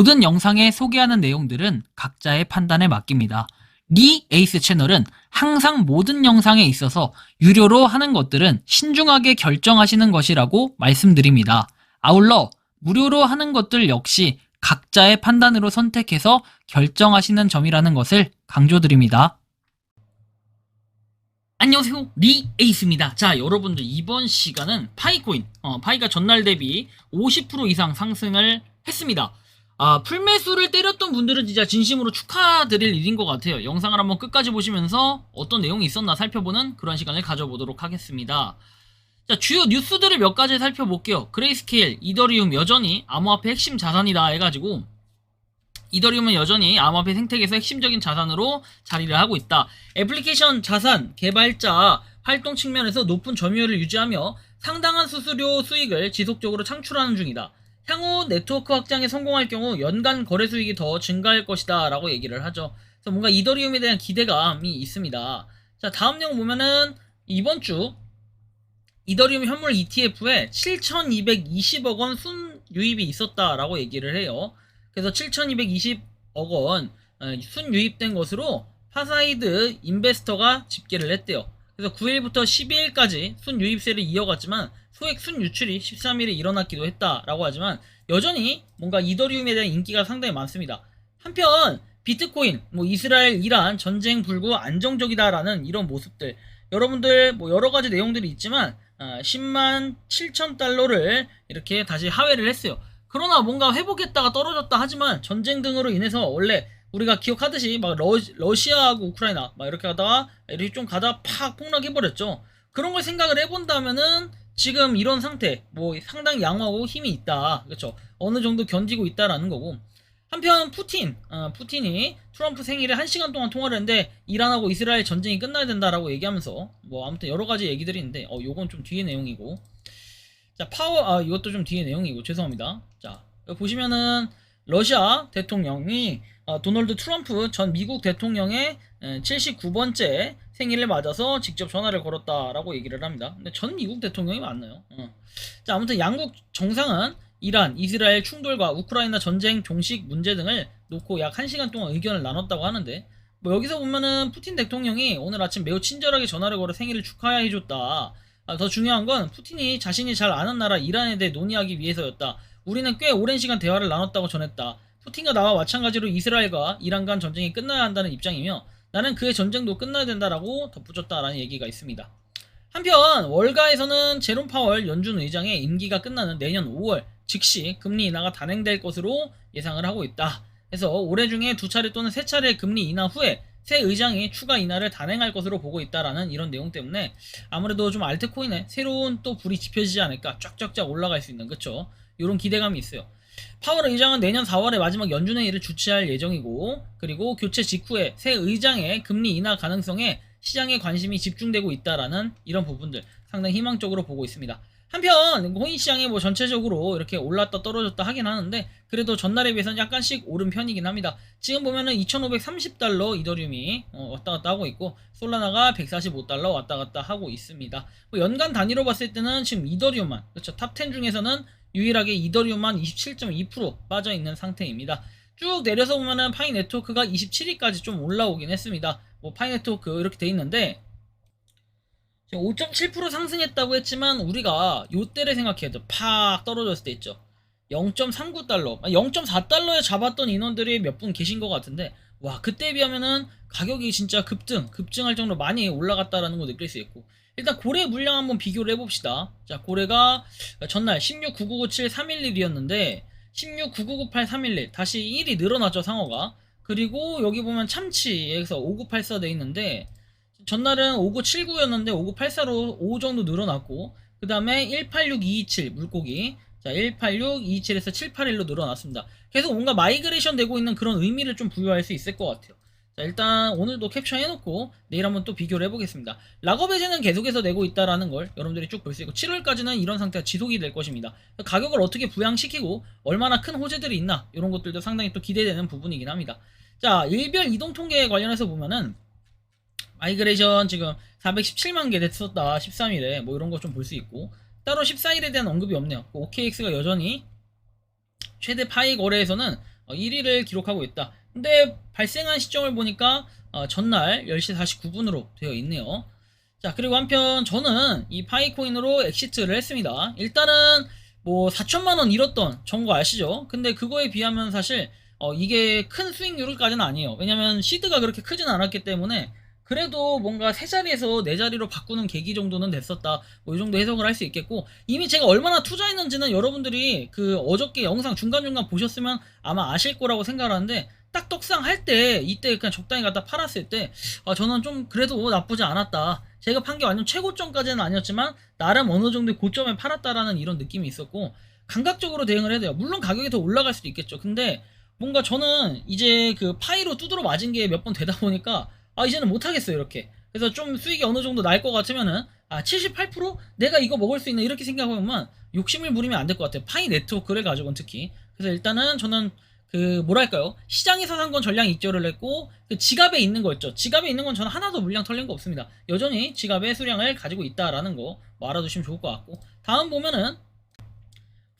모든 영상에 소개하는 내용들은 각자의 판단에 맡깁니다. 리 에이스 채널은 항상 모든 영상에 있어서 유료로 하는 것들은 신중하게 결정하시는 것이라고 말씀드립니다. 아울러 무료로 하는 것들 역시 각자의 판단으로 선택해서 결정하시는 점이라는 것을 강조드립니다. 안녕하세요, 리 에이스입니다. 자, 여러분들 이번 시간은 파이코인, 파이가 전날 대비 50% 이상 상승을 했습니다. 풀매수를 때렸던 분들은 진짜 진심으로 축하드릴 일인 것 같아요. 영상을 한번 끝까지 보시면서 어떤 내용이 있었나 살펴보는 그런 시간을 가져보도록 하겠습니다. 자, 주요 뉴스들을 몇 가지 살펴볼게요. 그레이스케일, 이더리움 여전히 암호화폐 핵심 자산이다 해가지고 이더리움은 여전히 암호화폐 생태계에서 핵심적인 자산으로 자리를 하고 있다. 애플리케이션 자산 개발자 활동 측면에서 높은 점유율을 유지하며 상당한 수수료 수익을 지속적으로 창출하는 중이다. 향후 네트워크 확장에 성공할 경우 연간 거래 수익이 더 증가할 것이다 라고 얘기를 하죠. 그래서 뭔가 이더리움에 대한 기대감이 있습니다. 자, 다음 내용 보면은 이번 주 이더리움 현물 ETF에 7,220억 원 순유입이 있었다라고 얘기를 해요. 그래서 7,220억 원 순유입된 것으로 파사이드 인베스터가 집계를 했대요. 그래서 9일부터 12일까지 순유입세를 이어갔지만 소액 순유출이 13일에 일어났기도 했다라고 하지만 여전히 뭔가 이더리움에 대한 인기가 상당히 많습니다. 한편 비트코인, 이스라엘, 이란 전쟁 불구 안정적이다라는 이런 모습들, 여러분들 여러가지 내용들이 있지만 10만 7천 달러를 이렇게 다시 하회를 했어요. 그러나 뭔가 회복했다가 떨어졌다 하지만 전쟁 등으로 인해서 원래 우리가 기억하듯이 막 러시아하고 우크라이나 막 이렇게 하다가 이렇게 좀 가다가 팍 폭락해버렸죠. 그런 걸 생각을 해본다면은 지금 이런 상태 상당히 양호하고 힘이 있다, 그렇죠? 어느 정도 견디고 있다라는 거고. 한편 푸틴이 트럼프 생일에 1시간 동안 통화를 했는데 이란하고 이스라엘 전쟁이 끝나야 된다라고 얘기하면서 아무튼 여러가지 얘기들이 있는데 요건 좀 뒤의 내용이고. 자, 이것도 좀 뒤의 내용이고 죄송합니다. 자, 여기 보시면은 러시아 대통령이 도널드 트럼프 전 미국 대통령의 79번째 생일을 맞아서 직접 전화를 걸었다라고 얘기를 합니다. 근데 전 미국 대통령이 맞나요? 자, 아무튼 양국 정상은 이란, 이스라엘 충돌과 우크라이나 전쟁 종식 문제 등을 놓고 약 1시간 동안 의견을 나눴다고 하는데 여기서 보면은 푸틴 대통령이 오늘 아침 매우 친절하게 전화를 걸어 생일을 축하해줬다. 더 중요한 건 푸틴이 자신이 잘 아는 나라 이란에 대해 논의하기 위해서였다. 우리는 꽤 오랜 시간 대화를 나눴다고 전했다. 푸틴과 나와 마찬가지로 이스라엘과 이란 간 전쟁이 끝나야 한다는 입장이며 나는 그의 전쟁도 끝나야 된다라고 덧붙였다라는 얘기가 있습니다. 한편 월가에서는 제롬 파월 연준 의장의 임기가 끝나는 내년 5월 즉시 금리 인하가 단행될 것으로 예상을 하고 있다. 그래서 올해 중에 2차례 또는 3차례 금리 인하 후에 새 의장이 추가 인하를 단행할 것으로 보고 있다라는 이런 내용 때문에 아무래도 좀 알트코인에 새로운 또 불이 지펴지지 않을까, 쫙쫙쫙 올라갈 수 있는, 그쵸? 이런 기대감이 있어요. 파월 의장은 내년 4월에 마지막 연준회의를 주최할 예정이고, 그리고 교체 직후에 새 의장의 금리 인하 가능성에 시장의 관심이 집중되고 있다라는 이런 부분들 상당히 희망적으로 보고 있습니다. 한편 코인 시장이 전체적으로 이렇게 올랐다 떨어졌다 하긴 하는데 그래도 전날에 비해서는 약간씩 오른 편이긴 합니다. 지금 보면은 2,530달러 이더리움이 왔다 갔다 하고 있고 솔라나가 145달러 왔다 갔다 하고 있습니다. 연간 단위로 봤을 때는 지금 이더리움만, 그렇죠, 탑10 중에서는 유일하게 이더리움만 27.2% 빠져 있는 상태입니다. 쭉 내려서 보면은 파이 네트워크가 27위까지 좀 올라오긴 했습니다. 파이 네트워크 이렇게 돼 있는데 5.7% 상승했다고 했지만 우리가 요때를 생각해야 돼. 팍 떨어졌을 때 있죠. 0.39달러, 0.4달러에 잡았던 인원들이 몇 분 계신 것 같은데 와, 그때에 비하면은 가격이 진짜 급증할 정도로 많이 올라갔다라는 거 느낄 수 있고. 일단 고래 물량 한번 비교를 해봅시다. 자, 고래가 전날 1699997 311이었는데 1699998 311 다시 1이 늘어났죠, 상어가. 그리고 여기 보면 참치에서 5984 돼 있는데 전날은 5979였는데 5984로 5 정도 늘어났고, 그 다음에 186227 물고기, 자 186227에서 781로 늘어났습니다. 계속 뭔가 마이그레이션 되고 있는 그런 의미를 좀 부여할 수 있을 것 같아요. 자, 일단 오늘도 캡처해놓고 내일 한번 또 비교를 해보겠습니다. 락업 해제는 계속해서 내고 있다라는 걸 여러분들이 쭉 볼 수 있고 7월까지는 이런 상태가 지속이 될 것입니다. 가격을 어떻게 부양시키고 얼마나 큰 호재들이 있나 이런 것들도 상당히 또 기대되는 부분이긴 합니다. 자, 일별 이동 통계 관련해서 보면은 마이그레이션 지금 417만 개 됐었다 13일에 이런 거 좀 볼 수 있고, 따로 14일에 대한 언급이 없네요. OKX가 여전히 최대 파이 거래에서는 1위를 기록하고 있다. 근데 발생한 시점을 보니까 전날 10시 49분으로 되어 있네요. 자, 그리고 한편 저는 이 파이코인으로 엑시트를 했습니다. 일단은 뭐 4천만 원 잃었던 정거 아시죠? 근데 그거에 비하면 사실 이게 큰 수익률까지는 아니에요. 왜냐면 시드가 그렇게 크진 않았기 때문에 그래도 뭔가 세 자리에서 네 자리로 바꾸는 계기 정도는 됐었다. 뭐 이 정도 해석을 할 수 있겠고, 이미 제가 얼마나 투자했는지는 여러분들이 그 어저께 영상 중간중간 보셨으면 아마 아실 거라고 생각하는데, 딱 떡상 할 때 이때 그냥 적당히 갖다 팔았을 때 저는 좀 그래도 나쁘지 않았다. 제가 판 게 완전 최고점까지는 아니었지만 나름 어느 정도의 고점에 팔았다라는 이런 느낌이 있었고, 감각적으로 대응을 해야 돼요. 물론 가격이 더 올라갈 수도 있겠죠. 근데 뭔가 저는 이제 그 파이로 두드러 맞은 게 몇 번 되다 보니까 이제는 못하겠어요, 이렇게. 그래서 좀 수익이 어느 정도 날 것 같으면은 78% 내가 이거 먹을 수 있나 이렇게 생각하면 욕심을 부리면 안 될 것 같아요. 파이 네트워크를 가지고는 특히. 그래서 일단은 저는 그 뭐랄까요, 시장에서 산 건 전량 익절을 했고, 그 지갑에 있는 거 있죠. 지갑에 있는 건 저는 하나도 물량 털린 거 없습니다. 여전히 지갑에 수량을 가지고 있다라는 거 뭐 알아두시면 좋을 것 같고, 다음 보면은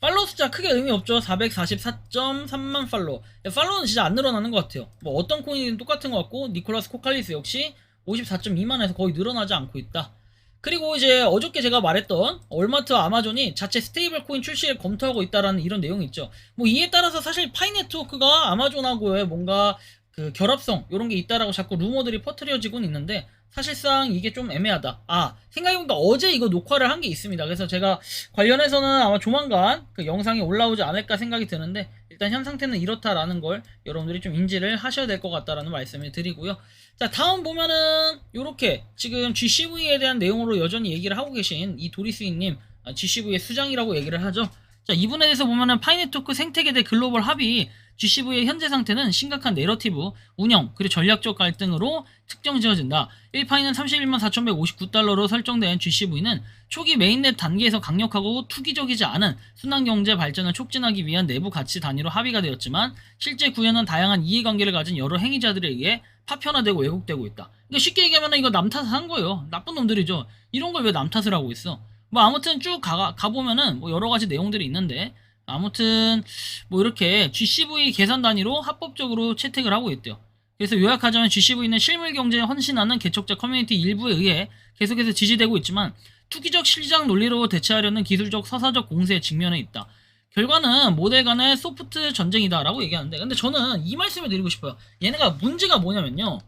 팔로우 숫자 크게 의미 없죠. 444.3만 팔로우. 팔로우는 진짜 안 늘어나는 것 같아요. 뭐 어떤 코인이든 똑같은 것 같고, 니콜라스 코칼리스 역시 54.2만에서 거의 늘어나지 않고 있다. 그리고 이제 어저께 제가 말했던 월마트와 아마존이 자체 스테이블 코인 출시를 검토하고 있다라는 이런 내용이 있죠. 뭐 이에 따라서 사실 파이 네트워크가 아마존하고의 뭔가 그 결합성 이런 게 있다라고 자꾸 루머들이 퍼뜨려지곤 있는데, 사실상 이게 좀 애매하다. 생각해보니까 어제 이거 녹화를 한 게 있습니다. 그래서 제가 관련해서는 아마 조만간 그 영상이 올라오지 않을까 생각이 드는데, 일단 현 상태는 이렇다라는 걸 여러분들이 좀 인지를 하셔야 될 것 같다라는 말씀을 드리고요. 자, 다음 보면은 요렇게 지금 GCV에 대한 내용으로 여전히 얘기를 하고 계신 이 도리스이님, GCV의 수장이라고 얘기를 하죠. 자, 이분에 대해서 보면은 파이네트워크 생태계 대 글로벌 합의, GCV의 현재 상태는 심각한 내러티브, 운영, 그리고 전략적 갈등으로 특정 지어진다. 1파이는 31만 4,159달러로 설정된 GCV는 초기 메인넷 단계에서 강력하고 투기적이지 않은 순환경제 발전을 촉진하기 위한 내부 가치 단위로 합의가 되었지만, 실제 구현은 다양한 이해관계를 가진 여러 행위자들에 의해 파편화되고 왜곡되고 있다. 그러니까 쉽게 얘기하면 이거 남 탓을 한 거예요. 나쁜 놈들이죠. 이런 걸 왜 남 탓을 하고 있어? 뭐 아무튼 쭉 가보면은 뭐 여러 가지 내용들이 있는데, 아무튼 뭐 이렇게 GCV 계산 단위로 합법적으로 채택을 하고 있대요. 그래서 요약하자면 GCV는 실물 경제에 헌신하는 개척자 커뮤니티 일부에 의해 계속해서 지지되고 있지만, 투기적 시장 논리로 대체하려는 기술적 서사적 공세에 직면해 있다. 결과는 모델 간의 소프트 전쟁이다라고 얘기하는데, 근데 저는 이 말씀을 드리고 싶어요. 얘네가 문제가 뭐냐면요,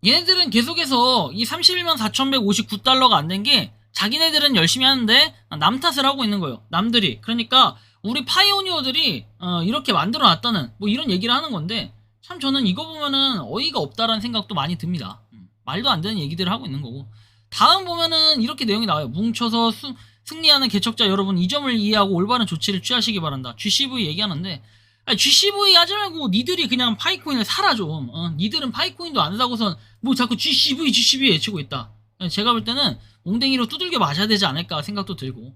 얘네들은 계속해서 이 31만 4,159달러가 안 된 게 자기네들은 열심히 하는데 남 탓을 하고 있는 거예요. 남들이. 그러니까 우리 파이오니어들이 이렇게 만들어 놨다는 뭐 이런 얘기를 하는 건데, 참 저는 이거 보면은 어이가 없다라는 생각도 많이 듭니다. 말도 안 되는 얘기들을 하고 있는 거고. 다음 보면은 이렇게 내용이 나와요. 뭉쳐서 승리하는 개척자 여러분, 이 점을 이해하고 올바른 조치를 취하시기 바란다. GCV 얘기하는데, GCV 하지 말고 니들이 그냥 파이코인을 사라 좀. 니들은 파이코인도 안 사고선 뭐 자꾸 GCV 외치고 있다. 제가 볼 때는 몽댕이로 두들겨 맞아야 되지 않을까 생각도 들고.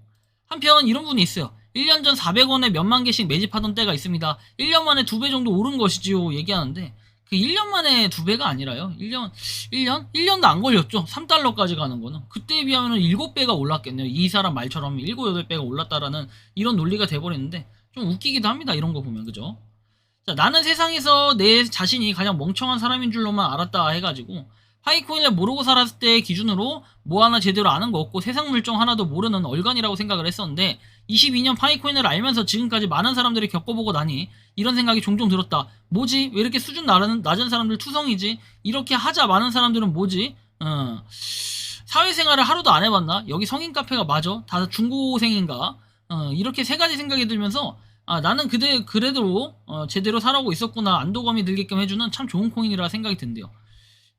한편 이런 분이 있어요. 1년 전 400원에 몇만 개씩 매집하던 때가 있습니다. 1년 만에 2배 정도 오른 것이지요 얘기하는데, 그 1년 만에 2배가 아니라요. 1년도 안 걸렸죠. 3달러까지 가는 거는. 그때에 비하면 7배가 올랐겠네요. 이 사람 말처럼 7, 8배가 올랐다라는 이런 논리가 돼버리는데, 좀 웃기기도 합니다. 이런 거 보면. 그죠? 자, 나는 세상에서 내 자신이 가장 멍청한 사람인 줄로만 알았다 해가지고, 파이코인을 모르고 살았을 때 기준으로 뭐 하나 제대로 아는 거 없고 세상 물정 하나도 모르는 얼간이라고 생각을 했었는데, 22년 파이코인을 알면서 지금까지 많은 사람들이 겪어보고 나니 이런 생각이 종종 들었다. 뭐지? 왜 이렇게 수준 낮은 사람들 투성이지? 이렇게 하자 많은 사람들은 뭐지? 사회생활을 하루도 안 해봤나? 여기 성인 카페가 맞아? 다 중고생인가? 이렇게 세 가지 생각이 들면서, 나는 그래도 제대로 살아오고 있었구나, 안도감이 들게끔 해주는 참 좋은 코인이라 생각이 든대요.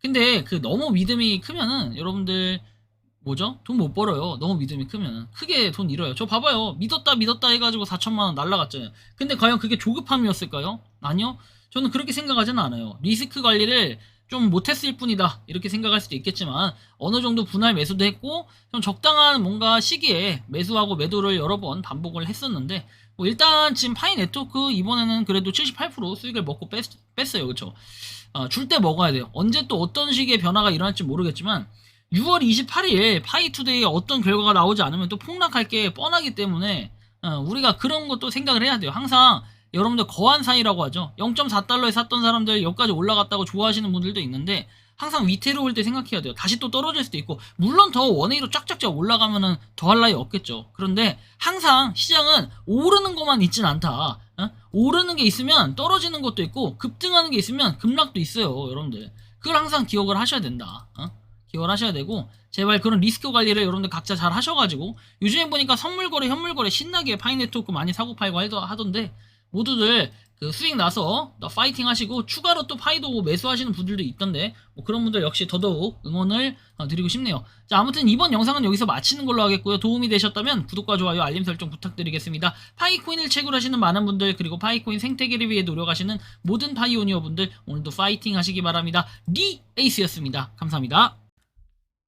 근데 그 너무 믿음이 크면은 여러분들 뭐죠? 돈 못 벌어요. 너무 믿음이 크면은 크게 돈 잃어요. 저 봐봐요. 믿었다 해가지고 4천만 원 날라갔잖아요. 근데 과연 그게 조급함이었을까요? 아니요. 저는 그렇게 생각하지는 않아요. 리스크 관리를 좀 못했을 뿐이다 이렇게 생각할 수도 있겠지만, 어느 정도 분할 매수도 했고 좀 적당한 뭔가 시기에 매수하고 매도를 여러 번 반복을 했었는데, 뭐 일단 지금 파이 네트워크 이번에는 그래도 78% 수익을 먹고 뺐어요. 그쵸? 줄 때 먹어야 돼요. 언제 또 어떤 식의 변화가 일어날지 모르겠지만 6월 28일 파이투데이에 어떤 결과가 나오지 않으면 또 폭락할 게 뻔하기 때문에 우리가 그런 것도 생각을 해야 돼요. 항상 여러분들 거한 사이라고 하죠. 0.4달러에 샀던 사람들 여기까지 올라갔다고 좋아하시는 분들도 있는데 항상 위태로울 때 생각해야 돼요. 다시 또 떨어질 수도 있고 물론 더 원웨이로 쫙쫙쫙 올라가면은 더할 나위 없겠죠. 그런데 항상 시장은 오르는 것만 있진 않다. 오르는 게 있으면 떨어지는 것도 있고 급등하는 게 있으면 급락도 있어요. 여러분들 그걸 항상 기억을 하셔야 된다. 기억을 하셔야 되고 제발 그런 리스크 관리를 여러분들 각자 잘 하셔가지고 요즘에 보니까 선물거래 현물거래 신나게 파이네트워크 많이 사고 팔고 하던데 모두들 그 수익 나서 파이팅 하시고 추가로 또 파이도 매수하시는 분들도 있던데 뭐 그런 분들 역시 더더욱 응원을 드리고 싶네요. 자, 아무튼 이번 영상은 여기서 마치는 걸로 하겠고요. 도움이 되셨다면 구독과 좋아요 알림 설정 부탁드리겠습니다. 파이코인을 채굴하시는 많은 분들 그리고 파이코인 생태계를 위해 노력하시는 모든 파이오니어 분들 오늘도 파이팅 하시기 바랍니다. 리 에이스였습니다. 감사합니다.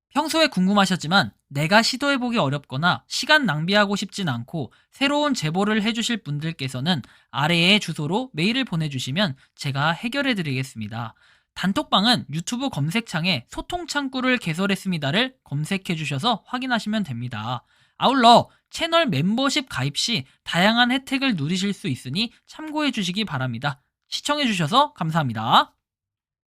평소에 궁금하셨지만 내가 시도해보기 어렵거나 시간 낭비하고 싶진 않고 새로운 제보를 해주실 분들께서는 아래의 주소로 메일을 보내주시면 제가 해결해드리겠습니다. 단톡방은 유튜브 검색창에 소통창구를 개설했습니다를 검색해주셔서 확인하시면 됩니다. 아울러 채널 멤버십 가입 시 다양한 혜택을 누리실 수 있으니 참고해주시기 바랍니다. 시청해주셔서 감사합니다.